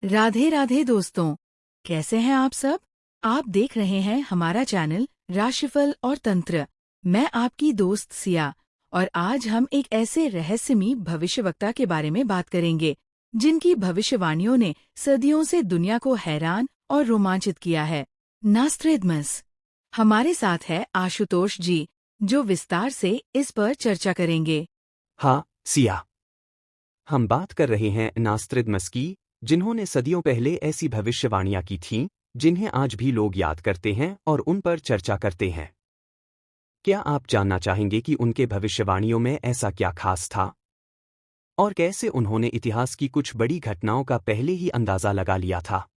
राधे राधे दोस्तों, कैसे हैं आप सब। आप देख रहे हैं हमारा चैनल राशिफल और तंत्र। मैं आपकी दोस्त सिया और आज हम एक ऐसे रहस्यमयी भविष्यवक्ता के बारे में बात करेंगे जिनकी भविष्यवाणियों ने सदियों से दुनिया को हैरान और रोमांचित किया है। नास्ट्रेडमस। हमारे साथ है आशुतोष जी, जो विस्तार से इस पर चर्चा करेंगे। हाँ, सिया। हम बात कर रहे हैं नास्ट्रेडमस की, जिन्होंने सदियों पहले ऐसी भविष्यवाणियां की थीं, जिन्हें आज भी लोग याद करते हैं और उन पर चर्चा करते हैं। क्या आप जानना चाहेंगे कि उनके भविष्यवाणियों में ऐसा क्या खास था? और कैसे उन्होंने इतिहास की कुछ बड़ी घटनाओं का पहले ही अंदाजा लगा लिया था?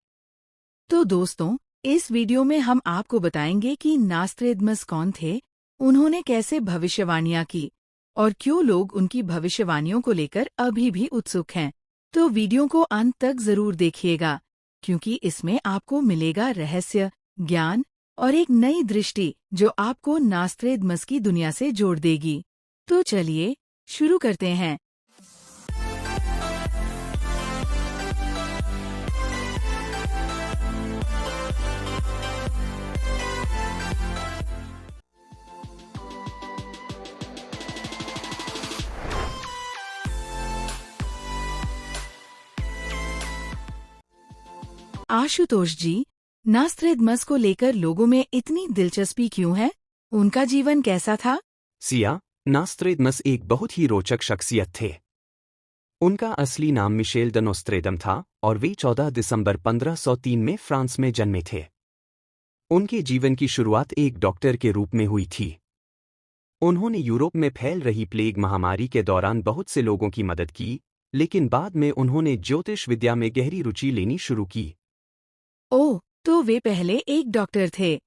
तो दोस्तों, इस वीडियो में हम आपको बताएंगे कि नास्ट्रेडमस कौन थे, उन्होंने कैसे भविष्यवाणियां की और क्यों लोग उनकी भविष्यवाणियों को लेकर अभी भी उत्सुक हैं। तो वीडियो को अंत तक जरूर देखिएगा, क्योंकि इसमें आपको मिलेगा रहस्य, ज्ञान और एक नई दृष्टि जो आपको नास्ट्रेडमस की दुनिया से जोड़ देगी। तो चलिए शुरू करते हैं। आशुतोष जी, नास्ट्रेडमस को लेकर लोगों में इतनी दिलचस्पी क्यों है? उनका जीवन कैसा था? सिया, नास्ट्रेडमस एक बहुत ही रोचक शख्सियत थे। उनका असली नाम मिशेल द नोस्ट्रेडम था और वे 14 दिसंबर 1503 में फ्रांस में जन्मे थे। उनके जीवन की शुरुआत एक डॉक्टर के रूप में हुई थी। उन्होंने यूरोप में फैल रही प्लेग महामारी के दौरान बहुत से लोगों की मदद की, लेकिन बाद में उन्होंने ज्योतिष विद्या में गहरी रुचि लेनी शुरू की। ओह, तो वे पहले एक डॉक्टर थे,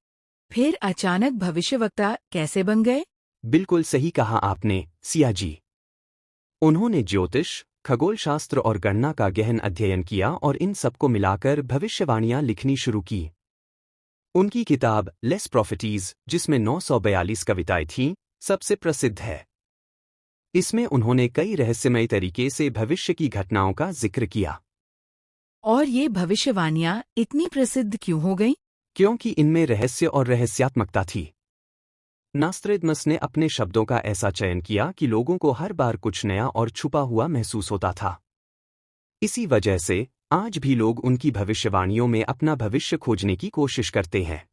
फिर अचानक भविष्यवक्ता कैसे बन गए? बिल्कुल सही कहा आपने, सिया जी। उन्होंने ज्योतिष, खगोलशास्त्र और गणना का गहन अध्ययन किया और इन सबको मिलाकर भविष्यवाणियां लिखनी शुरू की। उनकी किताब लेस प्रॉफिटीज, जिसमें 942 कविताएं थीं, सबसे प्रसिद्ध है। इसमें उन्होंने कई रहस्यमय तरीके से भविष्य की घटनाओं का जिक्र किया। और ये भविष्यवाणियां इतनी प्रसिद्ध क्यों हो गईं? क्योंकि इनमें रहस्य और रहस्यात्मकता थी। नास्ट्रेडमस ने अपने शब्दों का ऐसा चयन किया कि लोगों को हर बार कुछ नया और छुपा हुआ महसूस होता था। इसी वजह से आज भी लोग उनकी भविष्यवाणियों में अपना भविष्य खोजने की कोशिश करते हैं।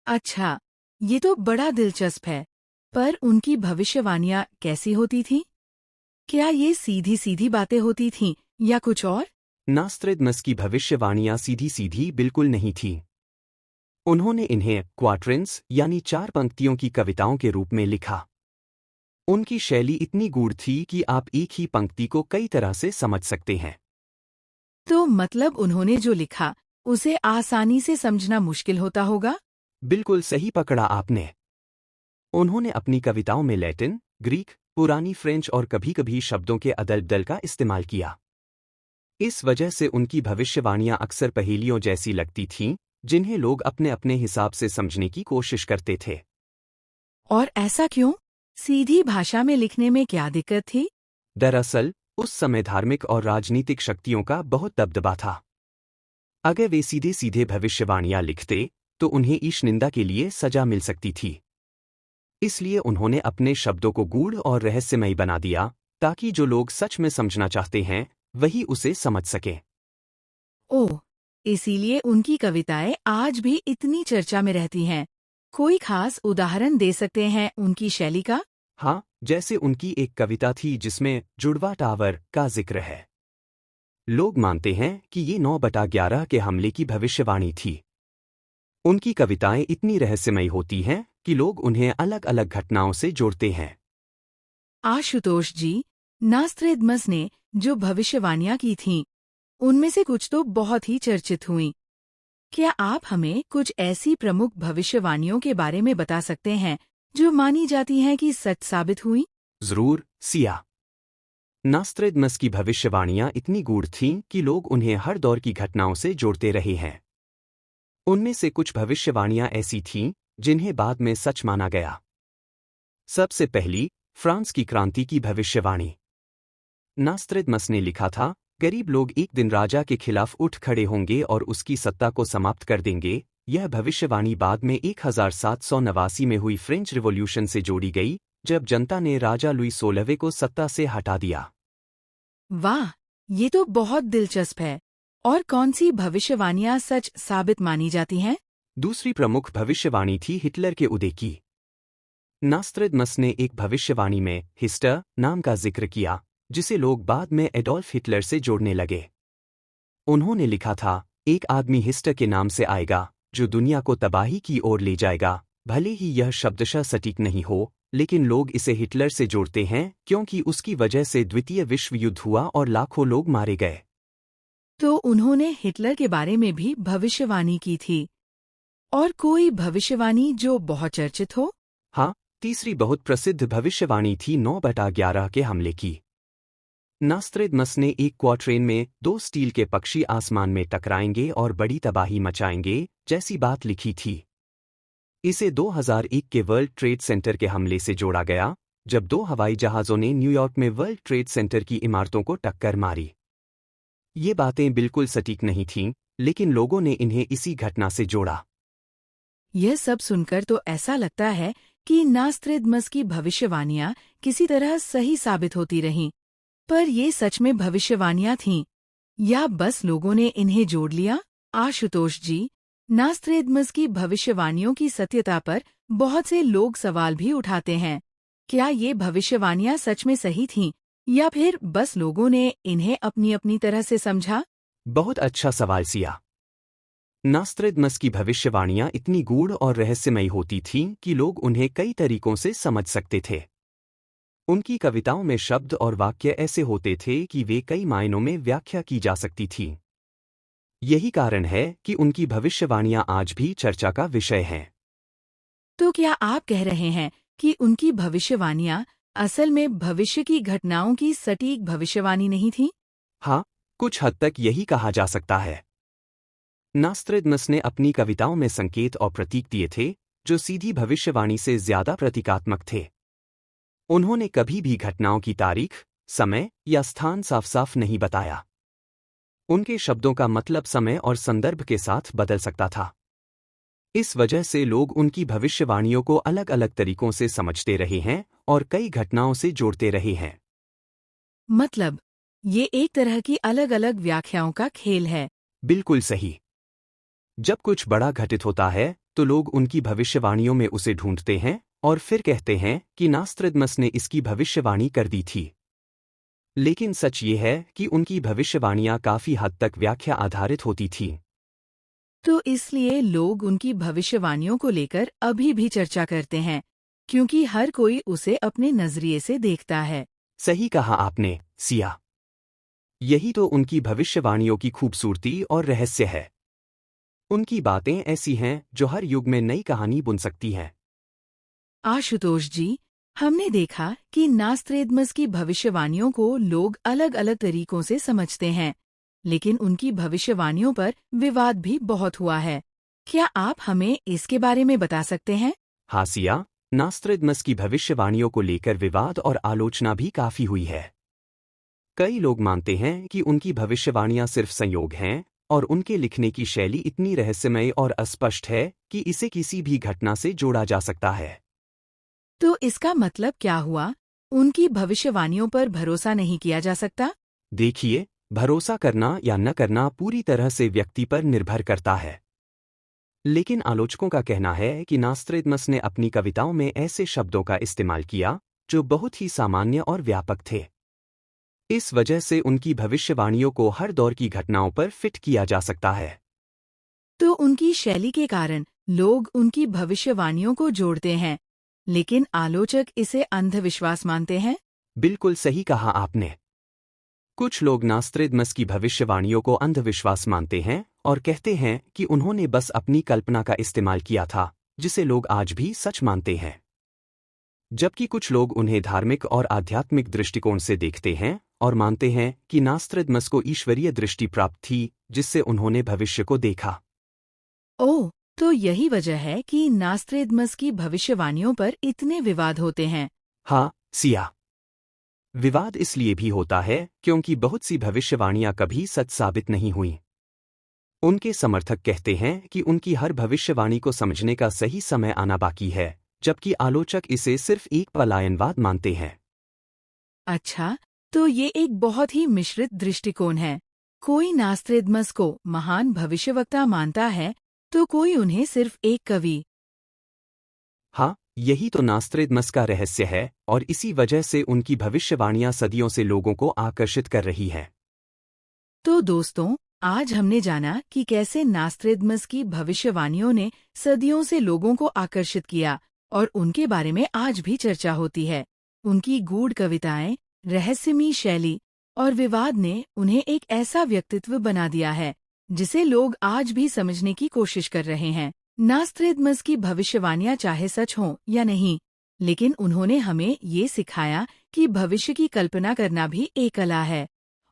अच्छा, ये तो बड़ा दिलचस्प है। पर उनकी भविष्यवाणियां कैसी होती थीं? क्या ये सीधी सीधी बातें होती थीं या कुछ और? नास्ट्रेडमस की भविष्यवाणियां सीधी सीधी बिल्कुल नहीं थीं। उन्होंने इन्हें क्वाट्रेंस यानी 4 पंक्तियों की कविताओं के रूप में लिखा। उनकी शैली इतनी गूढ़ थी कि आप एक ही पंक्ति को कई तरह से समझ सकते हैं। तो मतलब उन्होंने जो लिखा उसे आसानी से समझना मुश्किल होता होगा? बिल्कुल सही पकड़ा आपने। उन्होंने अपनी कविताओं में लैटिन, ग्रीक, पुरानी फ्रेंच और कभी-कभी शब्दों के अदल-बदल का इस्तेमाल किया। इस वजह से उनकी भविष्यवाणियां अक्सर पहेलियों जैसी लगती थीं, जिन्हें लोग अपने अपने हिसाब से समझने की कोशिश करते थे। और ऐसा क्यों? सीधी भाषा में लिखने में क्या दिक्कत थी? दरअसल, उस समय धार्मिक और राजनीतिक शक्तियों का बहुत दबदबा था। अगर वे सीधे सीधे भविष्यवाणियां लिखते, तो उन्हें ईशनिंदा के लिए सजा मिल सकती थी। इसलिए उन्होंने अपने शब्दों को गूढ़ और रहस्यमयी बना दिया, ताकि जो लोग सच में समझना चाहते हैं, वही उसे समझ सकें। ओह, इसीलिए उनकी कविताएं आज भी इतनी चर्चा में रहती हैं। कोई खास उदाहरण दे सकते हैं उनकी शैली का? हाँ, जैसे उनकी एक कविता थी जिसमें जुड़वा टावर का जिक्र है। लोग मानते हैं कि ये 9/11 के हमले की भविष्यवाणी थी। उनकी कविताएं इतनी रहस्यमयी होती हैं कि लोग उन्हें अलग अलग घटनाओं से जोड़ते हैं। आशुतोष जी, नास्ट्रेडमस ने जो भविष्यवाणियां की थीं, उनमें से कुछ तो बहुत ही चर्चित हुईं। क्या आप हमें कुछ ऐसी प्रमुख भविष्यवाणियों के बारे में बता सकते हैं जो मानी जाती हैं कि सच साबित हुई? जरूर, सिया। नास्ट्रेडमस की भविष्यवाणियां इतनी गूढ़ थीं कि लोग उन्हें हर दौर की घटनाओं से जोड़ते रहे हैं। उनमें से कुछ भविष्यवाणियां ऐसी थीं जिन्हें बाद में सच माना गया। सबसे पहली, फ्रांस की क्रांति की भविष्यवाणी। नास्ट्रेडमस ने लिखा था गरीब लोग एक दिन राजा के खिलाफ उठ खड़े होंगे और उसकी सत्ता को समाप्त कर देंगे। यह भविष्यवाणी बाद में 1789 में हुई फ्रेंच रिवॉल्यूशन से जोड़ी गई, जब जनता ने राजा लुई 16वें को सत्ता से हटा दिया। वाह, ये तो बहुत दिलचस्प है। और कौन सी भविष्यवाणियां सच साबित मानी जाती हैं? दूसरी प्रमुख भविष्यवाणी थी हिटलर के उदय की। नास्त्रेदमस ने एक भविष्यवाणी में हिस्टर नाम का जिक्र किया, जिसे लोग बाद में एडोल्फ हिटलर से जोड़ने लगे। उन्होंने लिखा था, एक आदमी हिस्टर के नाम से आएगा जो दुनिया को तबाही की ओर ले जाएगा। भले ही यह शब्दशः सटीक नहीं हो, लेकिन लोग इसे हिटलर से जोड़ते हैं क्योंकि उसकी वजह से द्वितीय विश्व युद्ध हुआ और लाखों लोग मारे गए। तो उन्होंने हिटलर के बारे में भी भविष्यवाणी की थी। और कोई भविष्यवाणी जो बहुत चर्चित हो? हाँ, तीसरी बहुत प्रसिद्ध भविष्यवाणी थी 9/11 के हमले की। नास्त्रेदमस ने एक क्वार्ट्रेन में 2 स्टील के पक्षी आसमान में टकराएंगे और बड़ी तबाही मचाएंगे जैसी बात लिखी थी। इसे 2001 के वर्ल्ड ट्रेड सेंटर के हमले से जोड़ा गया, जब 2 हवाई जहाज़ों ने न्यूयॉर्क में वर्ल्ड ट्रेड सेंटर की इमारतों को टक्कर मारी। ये बातें बिल्कुल सटीक नहीं थीं, लेकिन लोगों ने इन्हें इसी घटना से जोड़ा। यह सब सुनकर तो ऐसा लगता है कि नास्त्रेदमस की भविष्यवाणियां किसी तरह सही साबित होती रहीं। पर ये सच में भविष्यवाणियां थीं या बस लोगों ने इन्हें जोड़ लिया? आशुतोष जी, नास्त्रेदमस की भविष्यवाणियों की सत्यता पर बहुत से लोग सवाल भी उठाते हैं। क्या ये भविष्यवाणियां सच में सही थीं या फिर बस लोगों ने इन्हें अपनी अपनी तरह से समझा? बहुत अच्छा सवाल सिया। नास्त्रेदमस की भविष्यवाणियां इतनी गूढ़ और रहस्यमयी होती थीं कि लोग उन्हें कई तरीकों से समझ सकते थे। उनकी कविताओं में शब्द और वाक्य ऐसे होते थे कि वे कई मायनों में व्याख्या की जा सकती थीं। यही कारण है कि उनकी भविष्यवाणियां आज भी चर्चा का विषय हैं। तो क्या आप कह रहे हैं कि उनकी भविष्यवाणियां असल में भविष्य की घटनाओं की सटीक भविष्यवाणी नहीं थीं? हाँ, कुछ हद तक यही कहा जा सकता है। नास्त्रेदमस ने अपनी कविताओं में संकेत और प्रतीक दिए थे जो सीधी भविष्यवाणी से ज्यादा प्रतीकात्मक थे। उन्होंने कभी भी घटनाओं की तारीख, समय या स्थान साफ साफ नहीं बताया। उनके शब्दों का मतलब समय और संदर्भ के साथ बदल सकता था। इस वजह से लोग उनकी भविष्यवाणियों को अलग अलग तरीकों से समझते रहे हैं और कई घटनाओं से जोड़ते रहे हैं। मतलब, ये एक तरह की अलग अलग व्याख्याओं का खेल है। बिल्कुल सही। जब कुछ बड़ा घटित होता है तो लोग उनकी भविष्यवाणियों में उसे ढूंढते हैं और फिर कहते हैं कि नास्त्रेदमस ने इसकी भविष्यवाणी कर दी थी। लेकिन सच ये है कि उनकी भविष्यवाणियां काफी हद तक व्याख्या आधारित होती थीं। तो इसलिए लोग उनकी भविष्यवाणियों को लेकर अभी भी चर्चा करते हैं, क्योंकि हर कोई उसे अपने नजरिए से देखता है। सही कहा आपने, सिया। यही तो उनकी भविष्यवाणियों की खूबसूरती और रहस्य है। उनकी बातें ऐसी हैं जो हर युग में नई कहानी बुन सकती हैं। आशुतोष जी, हमने देखा कि नास्त्रेदमस की भविष्यवाणियों को लोग अलग अलग तरीकों से समझते हैं, लेकिन उनकी भविष्यवाणियों पर विवाद भी बहुत हुआ है। क्या आप हमें इसके बारे में बता सकते हैं? हाँ सिया, नास्त्रेदमस की भविष्यवाणियों को लेकर विवाद और आलोचना भी काफी हुई है। कई लोग मानते हैं कि उनकी भविष्यवाणियां सिर्फ संयोग हैं और उनके लिखने की शैली इतनी रहस्यमय और अस्पष्ट है कि इसे किसी भी घटना से जोड़ा जा सकता है। तो इसका मतलब क्या हुआ? उनकी भविष्यवाणियों पर भरोसा नहीं किया जा सकता? देखिए, भरोसा करना या न करना पूरी तरह से व्यक्ति पर निर्भर करता है। लेकिन आलोचकों का कहना है कि नास्त्रेदमस ने अपनी कविताओं में ऐसे शब्दों का इस्तेमाल किया जो बहुत ही सामान्य और व्यापक थे। इस वजह से उनकी भविष्यवाणियों को हर दौर की घटनाओं पर फिट किया जा सकता है। तो उनकी शैली के कारण लोग उनकी भविष्यवाणियों को जोड़ते हैं, लेकिन आलोचक इसे अंधविश्वास मानते हैं? बिल्कुल सही कहा आपने। कुछ लोग नास्त्रेदमस की भविष्यवाणियों को अंधविश्वास मानते हैं और कहते हैं कि उन्होंने बस अपनी कल्पना का इस्तेमाल किया था, जिसे लोग आज भी सच मानते हैं। जबकि कुछ लोग उन्हें धार्मिक और आध्यात्मिक दृष्टिकोण से देखते हैं और मानते हैं कि नास्त्रेदमस को ईश्वरीय दृष्टि प्राप्त थी, जिससे उन्होंने भविष्य को देखा। ओह, तो यही वजह है कि नास्त्रेदमस की भविष्यवाणियों पर इतने विवाद होते हैं। हाँ, सिया। विवाद इसलिए भी होता है क्योंकि बहुत सी भविष्यवाणियां कभी सच साबित नहीं हुई। उनके समर्थक कहते हैं कि उनकी हर भविष्यवाणी को समझने का सही समय आना बाकी है, जबकि आलोचक इसे सिर्फ एक पलायनवाद मानते हैं। अच्छा, तो ये एक बहुत ही मिश्रित दृष्टिकोण है। कोई नास्त्रेदमस को महान भविष्यवक्ता मानता है, तो कोई उन्हें सिर्फ एक कवि। हाँ, यही तो नास्त्रेदमस का रहस्य है और इसी वजह से उनकी भविष्यवाणियां सदियों से लोगों को आकर्षित कर रही हैं। तो दोस्तों, आज हमने जाना कि कैसे नास्त्रेदमस की भविष्यवाणियों ने सदियों से लोगों को आकर्षित किया और उनके बारे में आज भी चर्चा होती है। उनकी गूढ़ कविताएं, रहस्यमयी शैली और विवाद ने उन्हें एक ऐसा व्यक्तित्व बना दिया है जिसे लोग आज भी समझने की कोशिश कर रहे हैं। नास्त्रेदमस की भविष्यवाणियां चाहे सच हों या नहीं, लेकिन उन्होंने हमें ये सिखाया कि भविष्य की कल्पना करना भी एक कला है,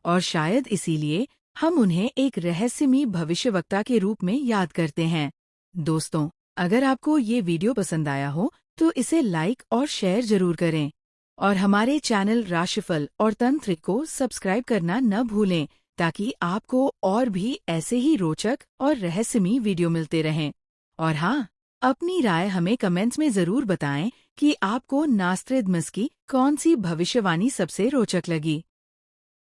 और शायद इसीलिए हम उन्हें एक रहस्यमयी भविष्यवक्ता के रूप में याद करते हैं। दोस्तों, अगर आपको ये वीडियो पसंद आया हो तो इसे लाइक और शेयर जरूर करें और हमारे चैनल राशिफल और तंत्र को सब्सक्राइब करना न भूलें, ताकि आपको और भी ऐसे ही रोचक और रहस्यमयी वीडियो मिलते रहें। और हाँ, अपनी राय हमें कमेंट्स में जरूर बताएं कि आपको नास्त्रेदमस की कौन सी भविष्यवाणी सबसे रोचक लगी।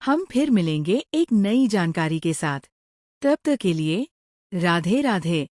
हम फिर मिलेंगे एक नई जानकारी के साथ। तब तक के लिए राधे राधे।